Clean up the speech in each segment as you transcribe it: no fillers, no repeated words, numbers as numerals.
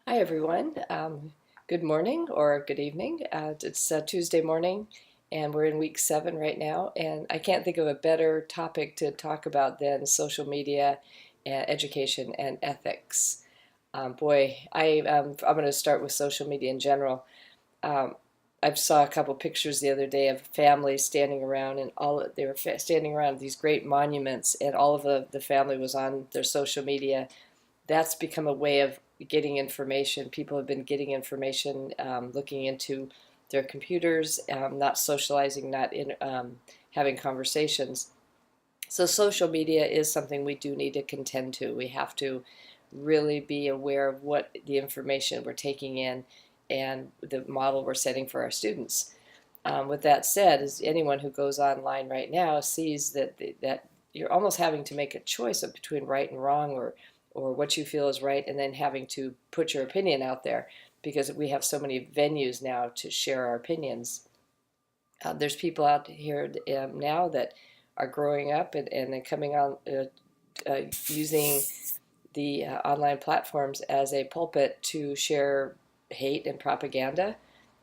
Hi, everyone. Good morning or good evening. It's Tuesday morning, and we're in week 7 right now. And I can't think of a better topic to talk about than social media, education, and ethics. I'm going to start with social media in general. Um, I saw a couple pictures the other day of families standing around, and they were standing around these great monuments, and all of the family was on their social media. That's become a way of getting information. People have been getting information, looking into their computers, not socializing, not having conversations. So social media is something we do need to contend to. We have to really be aware of what the information we're taking in and the model we're setting for our students. With that said, as anyone who goes online right now sees that you're almost having to make a choice between right and wrong, or what you feel is right, and then having to put your opinion out there because we have so many venues now to share our opinions. There's people out here now that are growing up and then coming on using the online platforms as a pulpit to share hate and propaganda.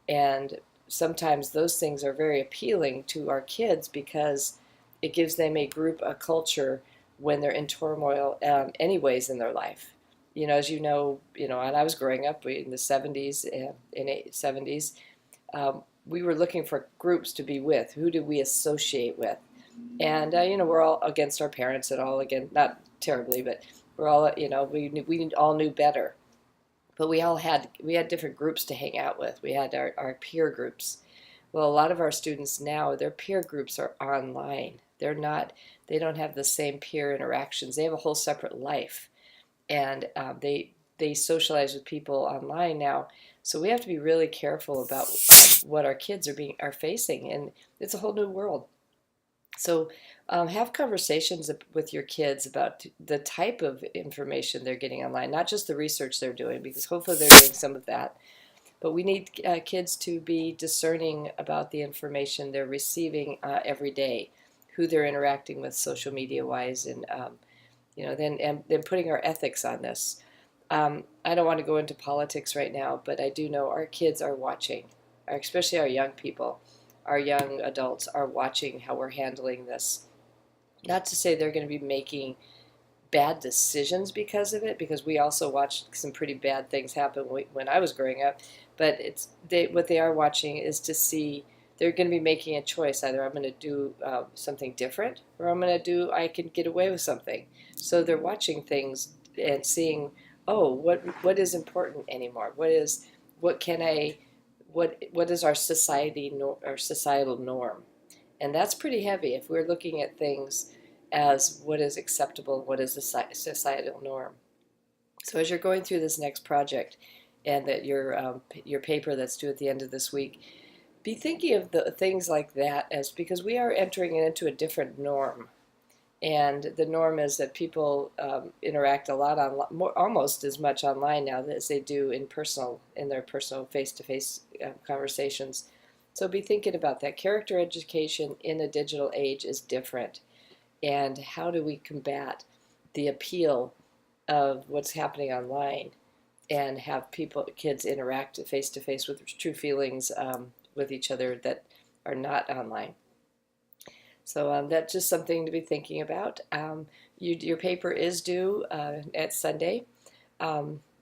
And sometimes those things are very appealing to our kids because it gives them a group, a culture when they're in turmoil, anyways in their life. As and I was growing up in the 70s, in 70s, we were looking for groups to be with. Who do we associate with? And we're all against our parents and all again, not terribly, but we're all we all knew better. But we had different groups to hang out with. We had our peer groups. Well, a lot of our students now, their peer groups are online. They don't have the same peer interactions. They have a whole separate life, and they socialize with people online now. So we have to be really careful about what our kids are facing, and it's a whole new world. So have conversations with your kids about the type of information they're getting online, not just the research they're doing, because hopefully they're doing some of that. But we need kids to be discerning about the information they're receiving every day, who they're interacting with social media wise, and then putting our ethics on this. I don't want to go into politics right now, but I do know our kids are watching, especially our young people. Our young adults are watching how we're handling this. Not to say they're going to be making bad decisions because of it, because we also watched some pretty bad things happen when I was growing up. But what they are watching is to see they're going to be making a choice. Either I'm going to do something different, or I can get away with something. So they're watching things and seeing, oh, what is important anymore? What can I what is our our societal norm? And that's pretty heavy if we're looking at things as what is acceptable, what is the societal norm. So as you're going through this next project, and that your paper that's due at the end of this week, be thinking of the things like that, as because we are entering into a different norm. And the norm is that people interact a lot almost as much online now as they do in their personal face-to-face conversations. So be thinking about that. Character education in a digital age is different. And how do we combat the appeal of what's happening online and have kids interact face to face with true feelings with each other that are not online? So that's just something to be thinking about. Your paper is due at Sunday.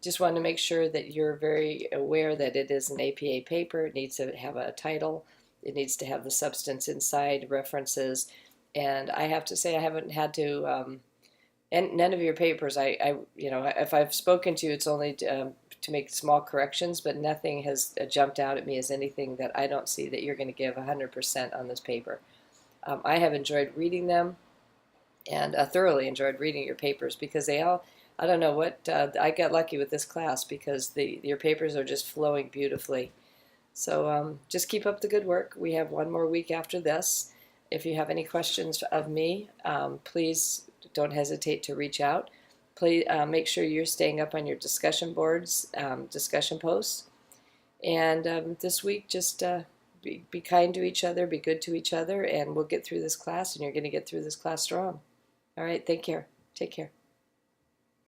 Just want to make sure that you're very aware that it is an APA paper. It needs to have a title. It needs to have the substance inside, references. And I have to say I haven't had to, and none of your papers, if I've spoken to you, it's only to make small corrections, but nothing has jumped out at me as anything that I don't see that you're going to give 100% on this paper. I have enjoyed reading them, and thoroughly enjoyed reading your papers because I don't know what, I got lucky with this class because your papers are just flowing beautifully. So just keep up the good work. We have one more week after this. If you have any questions of me, please don't hesitate to reach out. Please make sure you're staying up on your discussion boards, discussion posts. And this week, just be kind to each other, be good to each other, and we'll get through this class, and you're going to get through this class strong. All right, take care. Take care.